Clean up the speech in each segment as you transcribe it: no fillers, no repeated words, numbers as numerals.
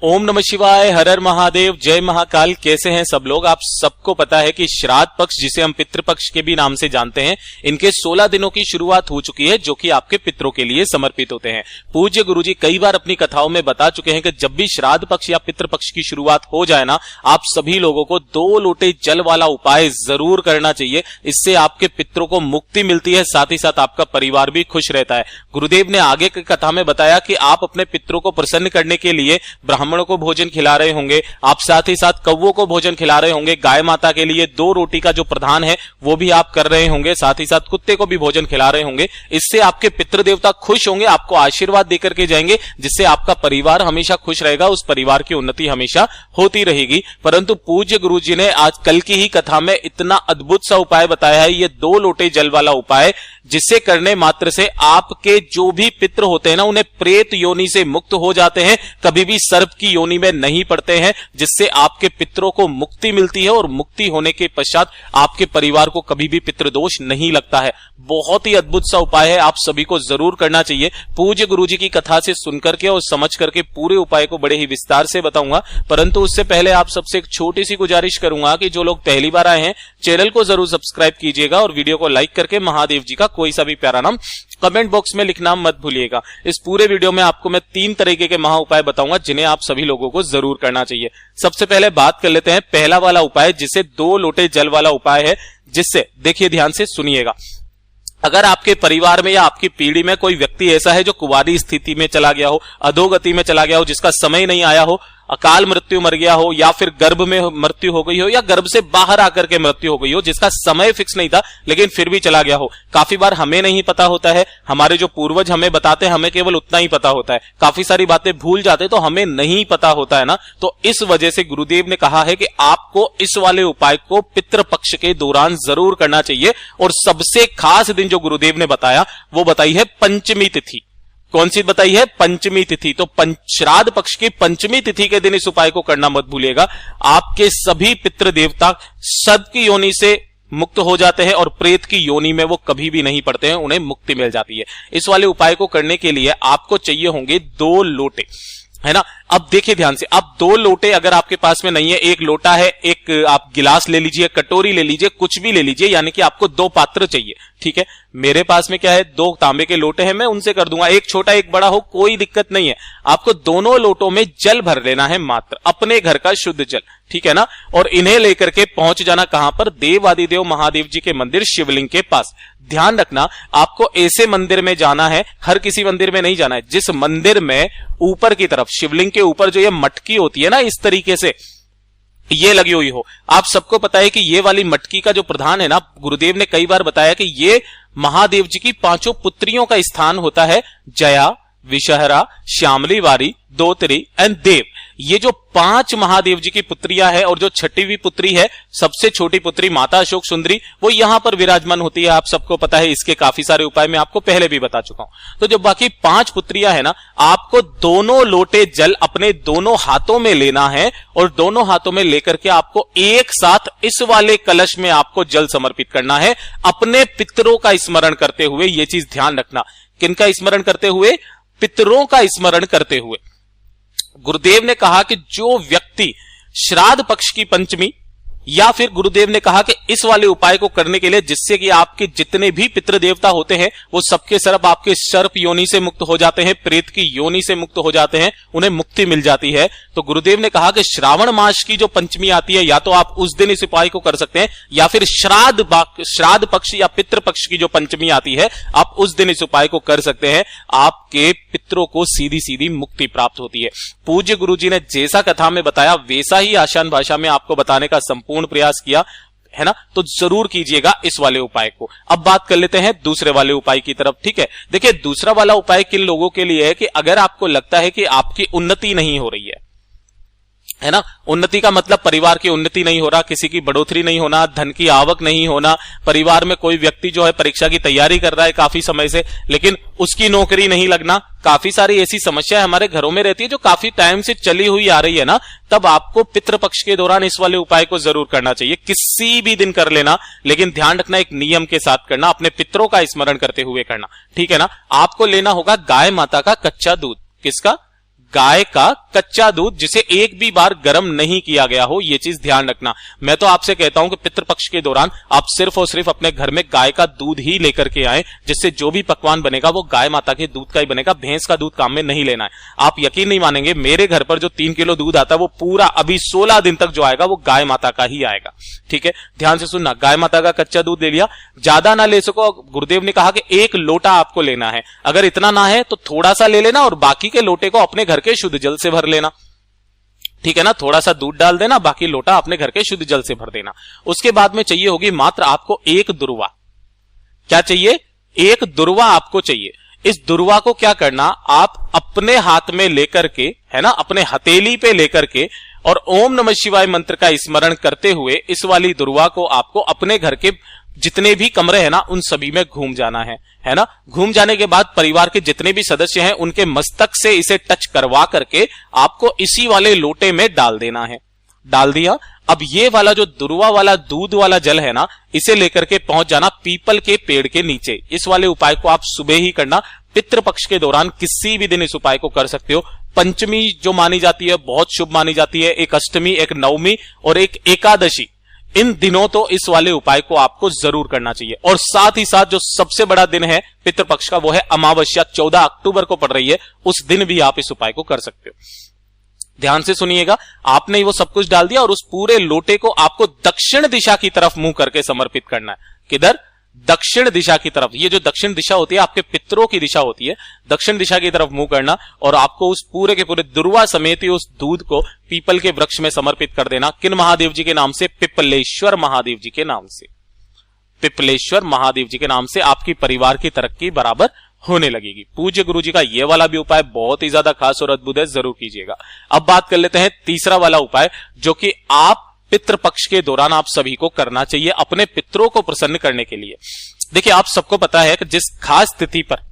ओम नमः शिवाय, हर हर महादेव, जय महाकाल। कैसे हैं सब लोग? आप सबको पता है कि श्राद्ध पक्ष, जिसे हम पितृपक्ष के भी नाम से जानते हैं, इनके 16 दिनों की शुरुआत हो चुकी है, जो कि आपके पितरों के लिए समर्पित होते हैं। पूज्य गुरुजी कई बार अपनी कथाओं में बता चुके हैं कि जब भी श्राद्ध पक्ष या पितृपक्ष की शुरुआत हो जाए ना, आप सभी लोगों को 2 लोटे जल वाला उपाय जरूर करना चाहिए। इससे आपके पितरों को मुक्ति मिलती है, साथ ही साथ आपका परिवार भी खुश रहता है। गुरुदेव ने आगे की कथा में बताया कि आप अपने पितरों को प्रसन्न करने के लिए ब्राह्मणों को भोजन खिला रहे होंगे, आप साथ ही साथ कौवों को भोजन खिला रहे होंगे, गाय माता के लिए 2 रोटी का जो प्रधान है वो भी आप कर रहे होंगे, साथ ही साथ कुत्ते को भी भोजन खिला रहे होंगे। इससे आपके पितृ देवता खुश होंगे, आपको आशीर्वाद देकर के जाएंगे, जिससे आपका परिवार हमेशा खुश रहेगा, उस परिवार की उन्नति हमेशा होती रहेगी। परंतु पूज्य गुरुजी ने आज कल की ही कथा में इतना अद्भुत सा उपाय बताया है, ये 2 लोटे जल वाला उपाय, जिससे करने मात्र से आपके जो भी पितृ होते हैं ना, उन्हें प्रेत योनि से मुक्त हो जाते हैं, कभी भी सर्प की योनि में नहीं पड़ते हैं, जिससे आपके पितरों को मुक्ति मिलती है और मुक्ति होने के पश्चात आपके परिवार को कभी भी पितृदोष नहीं लगता है। बहुत ही अद्भुत सा उपाय है, आप सभी को जरूर करना चाहिए। पूज्य गुरुजी की कथा से सुनकर के और समझ करके पूरे उपाय को बड़े ही विस्तार से बताऊंगा, परंतु उससे पहले आप सबसे एक छोटी सी गुजारिश करूंगा कि जो लोग पहली बार आए हैं, चैनल को जरूर सब्सक्राइब कीजिएगा और वीडियो को लाइक करके महादेव जी का कोई सा भी प्यारा नाम कमेंट बॉक्स में लिखना मत भूलिएगा। इस पूरे वीडियो में आपको मैं 3 तरीके के महा उपाय बताऊंगा, जिन्हें आप सभी लोगों को जरूर करना चाहिए। सबसे पहले बात कर लेते हैं पहला वाला उपाय, जिसे 2 लोटे जल वाला उपाय है, जिससे देखिए ध्यान से सुनिएगा। अगर आपके परिवार में या आपकी पीढ़ी में कोई व्यक्ति ऐसा है जो कुंवारी स्थिति में चला गया हो, अधोगति में चला गया हो, जिसका समय नहीं आया हो, अकाल मृत्यु मर गया हो, या फिर गर्भ में मृत्यु हो गई हो, या गर्भ से बाहर आकर के मृत्यु हो गई हो, जिसका समय फिक्स नहीं था लेकिन फिर भी चला गया हो। काफी बार हमें नहीं पता होता है, हमारे जो पूर्वज हमें बताते हैं, हमें केवल उतना ही पता होता है, काफी सारी बातें भूल जाते तो हमें नहीं पता होता है ना। तो इस वजह से गुरुदेव ने कहा है कि आपको इस वाले उपाय को पितृपक्ष के दौरान जरूर करना चाहिए। और सबसे खास दिन जो गुरुदेव ने बताया, वो बताई है पंचमी तिथि। कौन सी बताई है? पंचमी तिथि। तो श्राद्ध पक्ष की पंचमी तिथि के दिन इस उपाय को करना मत भूलिएगा। आपके सभी पितृ देवता सद की योनि से मुक्त हो जाते हैं और प्रेत की योनि में वो कभी भी नहीं पड़ते हैं, उन्हें मुक्ति मिल जाती है। इस वाले उपाय को करने के लिए आपको चाहिए होंगे 2 लोटे, है ना। अब देखिए ध्यान से, अब 2 लोटे अगर आपके पास में नहीं है, 1 लोटा है, एक आप गिलास ले लीजिए, कटोरी ले लीजिए, कुछ भी ले लीजिए, यानी कि आपको 2 पात्र चाहिए, ठीक है। मेरे पास में क्या है, 2 तांबे के लोटे हैं, मैं उनसे कर दूंगा, एक छोटा एक बड़ा हो, कोई दिक्कत नहीं है। आपको दोनों लोटों में जल भर लेना है, मात्र अपने घर का शुद्ध जल, ठीक है ना। और इन्हें लेकर के पहुंच जाना कहां पर? देवादिदेव महादेव जी के मंदिर शिवलिंग के पास। ध्यान रखना, आपको ऐसे मंदिर में जाना है, हर किसी मंदिर में नहीं जाना है, जिस मंदिर में ऊपर की तरफ शिवलिंग के ऊपर जो ये मटकी होती है ना, इस तरीके से ये लगी हुई हो। आप सबको पता है कि ये वाली मटकी का जो प्रधान है ना, गुरुदेव ने कई बार बताया कि ये महादेव जी की 5 पुत्रियों का स्थान होता है, जया, विषहरा, श्यामली वारी, दोतरी एंड देव। ये जो 5 महादेव जी की पुत्रियां हैं, और जो 6वीं पुत्री है, सबसे छोटी पुत्री माता अशोक सुंदरी, वो यहां पर विराजमान होती है। आप सबको पता है, इसके काफी सारे उपाय मैं आपको पहले भी बता चुका हूं। तो जो बाकी 5 पुत्रियां है ना, आपको दोनों लोटे जल अपने दोनों हाथों में लेना है, और दोनों हाथों में लेकर के आपको एक साथ इस वाले कलश में आपको जल समर्पित करना है, अपने पितरों का स्मरण करते हुए। ये चीज ध्यान रखना, किनका स्मरण करते हुए? पितरों का स्मरण करते हुए। गुरुदेव ने कहा कि जो व्यक्ति श्राद्ध पक्ष की पंचमी, या फिर गुरुदेव ने कहा कि इस वाले उपाय को करने के लिए, जिससे कि आपके जितने भी पितृ देवता होते हैं वो सबके सब आपके सर्प योनि से मुक्त हो जाते हैं, प्रेत की योनि से मुक्त हो जाते हैं, उन्हें मुक्ति मिल जाती है। तो गुरुदेव ने कहा कि श्रावण मास की जो पंचमी आती है, या तो आप उस दिन इस उपाय को कर सकते हैं, या फिर श्राद्ध पक्ष या पितृ पक्ष की जो पंचमी आती है, आप उस दिन इस उपाय को कर सकते हैं। आपके पितरों को सीधी सीधी मुक्ति प्राप्त होती है। पूज्य गुरुजी ने जैसा कथा में बताया, वैसा ही आसान भाषा में आपको बताने का संपूर्ण प्रयास किया है ना। तो जरूर कीजिएगा इस वाले उपाय को। अब बात कर लेते हैं दूसरे वाले उपाय की तरफ, ठीक है। देखिए, दूसरा वाला उपाय किन लोगों के लिए है कि अगर आपको लगता है कि आपकी उन्नति नहीं हो रही है ना। उन्नति का मतलब परिवार की उन्नति नहीं हो रहा, किसी की बढ़ोतरी नहीं होना, धन की आवक नहीं होना, परिवार में कोई व्यक्ति जो है परीक्षा की तैयारी कर रहा है काफी समय से, लेकिन उसकी नौकरी नहीं लगना, काफी सारी ऐसी समस्याएं हमारे घरों में रहती है जो काफी टाइम से चली हुई आ रही है ना। तब आपको पितृपक्ष के दौरान इस वाले उपाय को जरूर करना चाहिए। किसी भी दिन कर लेना, लेकिन ध्यान रखना एक नियम के साथ करना, अपने पितरों का स्मरण करते हुए करना, ठीक है ना। आपको लेना होगा गाय माता का कच्चा दूध। किसका? गाय का कच्चा दूध जिसे एक भी बार गर्म नहीं किया गया हो, ये चीज ध्यान रखना। मैं तो आपसे कहता हूं कि पितृपक्ष के दौरान आप सिर्फ और सिर्फ अपने घर में गाय का दूध ही लेकर के आए, जिससे जो भी पकवान बनेगा वो गाय माता के दूध का ही बनेगा, भैंस का दूध काम में नहीं लेना है। आप यकीन नहीं मानेंगे, मेरे घर पर जो 3 किलो दूध आता है वो पूरा अभी 16 दिन तक जो आएगा वो गाय माता का ही आएगा। ठीक है, ध्यान से सुनना, गाय माता का कच्चा दूध ले लिया, ज्यादा ना ले सको, गुरुदेव ने कहा कि 1 लोटा आपको लेना है, अगर इतना ना है तो थोड़ा सा ले लेना और बाकी के लोटे को अपने घर के शुद्ध जल से भर लेना। ठीक है ना, थोड़ा सा दूध डाल देना, बाकी लोटा अपने घर के शुद्ध जल से भर देना। उसके बाद में चाहिए होगी मात्र आपको 1 दुर्वा। क्या चाहिए? 1 दुर्वा आपको चाहिए। इस दुर्वा को क्या करना, आप अपने हाथ में लेकर के, है ना, अपने हथेली पे लेकर के और ओम नमः शिवाय मंत्र का स्मरण करते हुए इस वाली दुर्वा को आपको अपने घर के जितने भी कमरे हैं ना उन सभी में घूम जाना है ना। घूम जाने के बाद परिवार के जितने भी सदस्य हैं उनके मस्तक से इसे टच करवा करके आपको इसी वाले लोटे में डाल देना है। डाल दिया, अब ये वाला जो दुर्वा वाला दूध वाला जल है ना, इसे लेकर के पहुंच जाना पीपल के पेड़ के नीचे। इस वाले उपाय को आप सुबह ही करना, पितृपक्ष के दौरान किसी भी दिन इस उपाय को कर सकते हो। पंचमी जो मानी जाती है बहुत शुभ मानी जाती है, एक अष्टमी, एक नवमी और एक एकादशी, इन दिनों तो इस वाले उपाय को आपको जरूर करना चाहिए। और साथ ही साथ जो सबसे बड़ा दिन है पितृपक्ष का वो है अमावस्या, 14 अक्टूबर को पड़ रही है, उस दिन भी आप इस उपाय को कर सकते हो। ध्यान से सुनिएगा, आपने वो सब कुछ डाल दिया और उस पूरे लोटे को आपको दक्षिण दिशा की तरफ मुंह करके समर्पित करना है। किधर? दक्षिण दिशा की तरफ। ये जो दक्षिण दिशा होती है आपके पितरों की दिशा होती है, दक्षिण दिशा की तरफ मुंह करना और आपको उस पूरे के पूरे दुर्वा समेत ही उस दूध को पीपल के वृक्ष में समर्पित कर देना। किन महादेव जी के नाम से? पिपलेश्वर महादेव जी के नाम से। पिपलेश्वर महादेव जी के नाम से आपकी परिवार की तरक्की बराबर होने लगेगी। पूज्य गुरु जी का ये वाला भी उपाय बहुत ही ज्यादा खास और अद्भुत है, जरूर कीजिएगा। अब बात कर लेते हैं तीसरा वाला उपाय, जो कि आप पितृपक्ष के दौरान आप सभी को करना चाहिए अपने पितरों को प्रसन्न करने के लिए। देखिए, आप सबको पता है कि जिस खास तिथि पर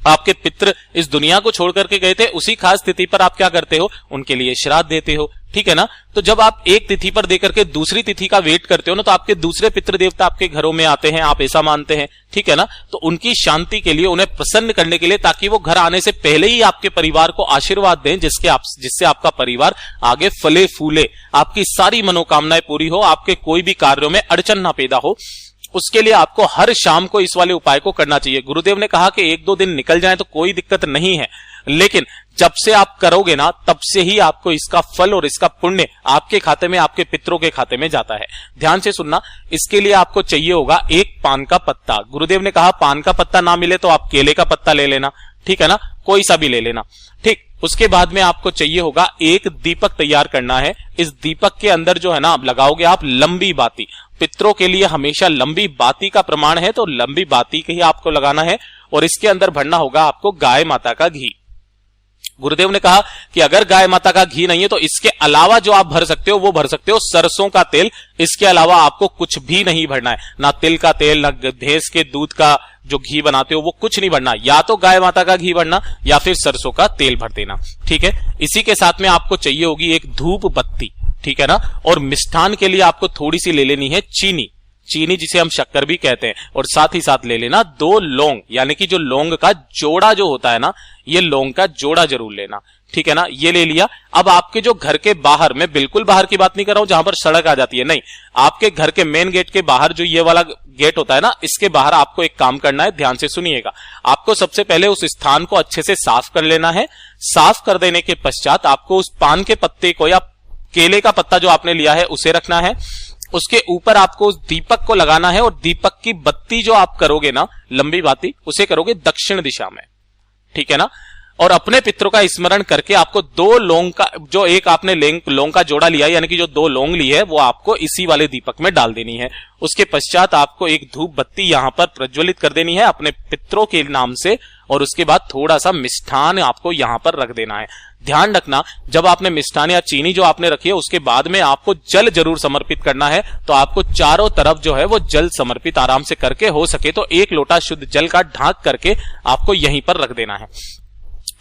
आपके पितृ इस दुनिया को छोड़ करके गए थे, उसी खास तिथि पर आप क्या करते हो? उनके लिए श्राद्ध देते हो। ठीक है ना। तो जब आप एक तिथि पर देकर के दूसरी तिथि का वेट करते हो ना, तो आपके दूसरे पितृ देवता आपके घरों में आते हैं, आप ऐसा मानते हैं। ठीक है ना। तो उनकी शांति के लिए, उन्हें प्रसन्न करने के लिए, ताकि वो घर आने से पहले ही आपके परिवार को आशीर्वाद दें, जिससे आपका परिवार आगे फले फूले, आपकी सारी मनोकामनाएं पूरी हो, आपके कोई भी कार्यों में अड़चन ना पैदा हो, उसके लिए आपको हर शाम को इस वाले उपाय को करना चाहिए। गुरुदेव ने कहा कि 1-2 दिन निकल जाए तो कोई दिक्कत नहीं है, लेकिन जब से आप करोगे ना, तब से ही आपको इसका फल और इसका पुण्य आपके खाते में, आपके पितरों के खाते में जाता है। ध्यान से सुनना, इसके लिए आपको चाहिए होगा एक पान का पत्ता। गुरुदेव ने कहा पान का पत्ता ना मिले तो आप केले का पत्ता ले लेना, ठीक है ना, कोई सा भी ले लेना। ठीक, उसके बाद में आपको चाहिए होगा एक दीपक तैयार करना है। इस दीपक के अंदर जो है ना, आप लगाओगे आप लंबी बाती। पितरों के लिए हमेशा लंबी बाती का प्रमाण है, तो लंबी बाती ही आपको लगाना है, और इसके अंदर भरना होगा आपको गाय माता का घी। गुरुदेव ने कहा कि अगर गाय माता का घी नहीं है तो इसके अलावा जो आप भर सकते हो वो भर सकते हो सरसों का तेल। इसके अलावा आपको कुछ भी नहीं भरना है, ना तिल का तेल, ना भैंस के दूध का जो घी बनाते हो वो कुछ नहीं भरना। या तो गाय माता का घी भरना या फिर सरसों का तेल भर देना। ठीक है। इसी के साथ में आपको चाहिए होगी एक धूप बत्ती, ठीक है ना। और मिष्ठान के लिए आपको थोड़ी सी ले लेनी है चीनी, जिसे हम शक्कर भी कहते हैं, और साथ ही साथ ले लेना 2 लौंग, यानी कि जो लौंग का जोड़ा जो होता है ना, ये लौंग का जोड़ा जरूर लेना, ठीक है ना। ये ले लिया। अब आपके जो घर के बाहर, मैं बिल्कुल बाहर की बात नहीं कर रहा हूं जहां पर सड़क आ जाती है, नहीं, आपके घर के मेन गेट के बाहर जो ये वाला गेट होता है ना, इसके बाहर आपको एक काम करना है, ध्यान से सुनिएगा। आपको सबसे पहले उस स्थान को अच्छे से साफ कर लेना है। साफ कर देने के पश्चात आपको उस पान के पत्ते को या केले का पत्ता जो आपने लिया है उसे रखना है। उसके ऊपर आपको उस दीपक को लगाना है, और दीपक की बत्ती जो आप करोगे ना, लंबी बाती, उसे करोगे दक्षिण दिशा में, ठीक है ना। और अपने पितरों का स्मरण करके आपको 2 लौंग का, जो एक आपने लौंग का जोड़ा लिया है, यानी कि जो 2 लौंग ली है, वो आपको इसी वाले दीपक में डाल देनी है। उसके पश्चात आपको एक धूप बत्ती यहां पर प्रज्वलित कर देनी है अपने पितरों के नाम से, और उसके बाद थोड़ा सा मिष्ठान आपको यहां पर रख देना है। ध्यान रखना, जब आपने मिष्ठान या चीनी जो आपने रखी है, उसके बाद में आपको जल जरूर समर्पित करना है। तो आपको चारों तरफ जो है वो जल समर्पित आराम से करके, हो सके तो 1 लोटा शुद्ध जल का ढांक करके आपको यहीं पर रख देना है।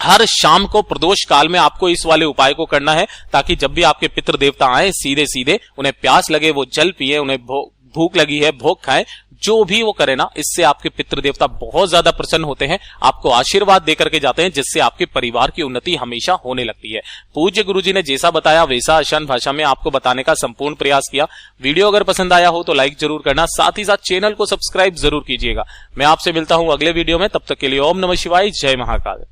हर शाम को प्रदोष काल में आपको इस वाले उपाय को करना है, ताकि जब भी आपके पितृ देवता आए, सीधे सीधे उन्हें प्यास लगे वो जल पिए, उन्हें भूख लगी है भोग खाएं, जो भी वो करे ना, इससे आपके पितृ देवता बहुत ज्यादा प्रसन्न होते हैं, आपको आशीर्वाद देकर के जाते हैं, जिससे आपके परिवार की उन्नति हमेशा होने लगती है। पूज्य गुरुजी ने जैसा बताया वैसा आसान भाषा में आपको बताने का संपूर्ण प्रयास किया। वीडियो अगर पसंद आया हो तो लाइक जरूर करना, साथ ही साथ चैनल को सब्सक्राइब जरूर कीजिएगा। मैं आपसे मिलता हूं अगले वीडियो में, तब तक के लिए ओम नमः शिवाय, जय महाकाल।